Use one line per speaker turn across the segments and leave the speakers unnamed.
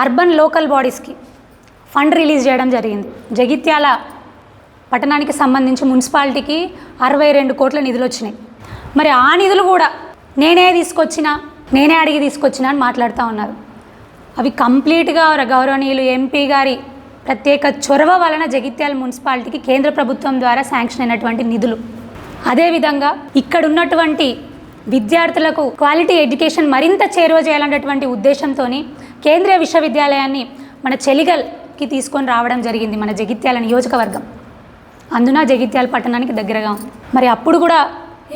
Urban local బాడీస్కి fund release చేయడం జరిగింది. జగిత్యాల పట్టణానికి సంబంధించి మున్సిపాలిటీకి 62 కోట్ల నిధులు వచ్చినాయి. మరి ఆ నిధులు కూడా నేనే అడిగి తీసుకొచ్చినా అని మాట్లాడుతూ ఉన్నారు. అవి కంప్లీట్గా గౌరవనీయులు ఎంపీ గారి ప్రత్యేక చొరవ వలన జగిత్యాల మున్సిపాలిటీకి కేంద్ర ప్రభుత్వం ద్వారా శాంక్షన్ అయినటువంటి నిధులు. అదేవిధంగా ఇక్కడ ఉన్నటువంటి విద్యార్థులకు క్వాలిటీ ఎడ్యుకేషన్ మరింత చేరువ చేయాలన్నటువంటి ఉద్దేశంతో కేంద్రీయ విశ్వవిద్యాలయాన్ని మన చెలిగల్కి తీసుకొని రావడం జరిగింది, మన జగిత్యాల నియోజకవర్గం. అందున జగిత్యాల పట్టణానికి దగ్గరగా ఉంది. మరి అప్పుడు కూడా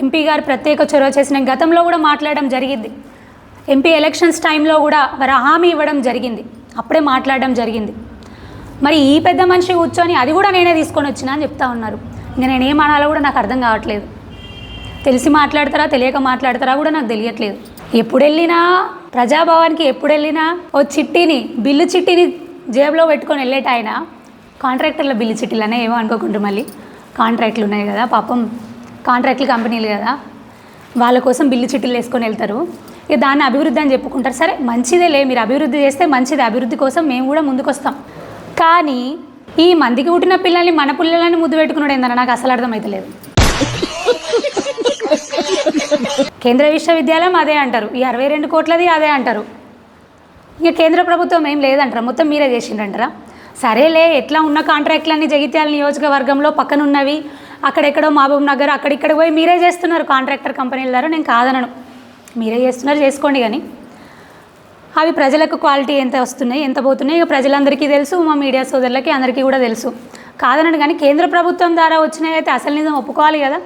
ఎంపీ గారు ప్రత్యేక చొరవ చేసిన గతంలో కూడా మాట్లాడడం జరిగింది. ఎంపీ ఎలక్షన్స్ టైంలో కూడా వారు హామీ ఇవ్వడం జరిగింది, అప్పుడే మాట్లాడడం జరిగింది. మరి ఈ పెద్ద మనిషి కూర్చొని అది కూడా నేనే తీసుకొని వచ్చినా అని చెప్తా ఉన్నారు. ఇంకా నేనేమనాలో కూడా నాకు అర్థం కావట్లేదు. తెలిసి మాట్లాడతారా తెలియక మాట్లాడతారా కూడా నాకు తెలియట్లేదు. ఎప్పుడు వెళ్ళినా ప్రజాభవన్కి ఓ బిల్లు చిట్టిని జేబులో పెట్టుకొని వెళ్ళేట ఆయన కాంట్రాక్టర్ల బిల్లు చిట్టీలనే ఏమో అనుకోకుండా మళ్ళీ కాంట్రాక్ట్లు ఉన్నాయి కదా, పాపం కాంట్రాక్ట్లు కంపెనీలు కదా, వాళ్ళ కోసం బిల్లు చిట్టీలు వేసుకొని వెళ్తారు. ఇక దాన్ని అభివృద్ధి అని చెప్పుకుంటారు. సరే మంచిదేలే, మీరు అభివృద్ధి చేస్తే మంచిది, అభివృద్ధి కోసం మేము కూడా ముందుకు వస్తాం. కానీ ఈ మందికి పుట్టిన పిల్లల్ని మన పిల్లలని ముద్దు పెట్టుకున్నాడు ఏందన్న నాకు అసలు అర్థమవుతలేదు. కేంద్ర విశ్వవిద్యాలయం అదే అంటారు, ఈ 62 కోట్లది అదే అంటారు. ఇక కేంద్ర ప్రభుత్వం ఏం లేదంటారా, మొత్తం మీరే చేసిండ్రంటారా? సరేలే, ఎట్లా ఉన్న కాంట్రాక్ట్లన్నీ జగిత్యాల నియోజకవర్గంలో పక్కన ఉన్నవి, అక్కడెక్కడో మహబూబ్ నగర్ అక్కడిక్కడ పోయి మీరే చేస్తున్నారు కాంట్రాక్టర్ కంపెనీల ద్వారా. నేను కాదనను, మీరే చేస్తున్నారు, చేసుకోండి. కానీ అవి ప్రజలకు క్వాలిటీ ఎంత వస్తున్నాయి ఎంత పోతున్నాయి ఇక ప్రజలందరికీ తెలుసు, మా మీడియా సోదరులకి అందరికీ కూడా తెలుసు. కాదనను, కానీ కేంద్ర ప్రభుత్వం ద్వారా వచ్చినాయి అయితే అసలు నిజం ఒప్పుకోవాలి కదా.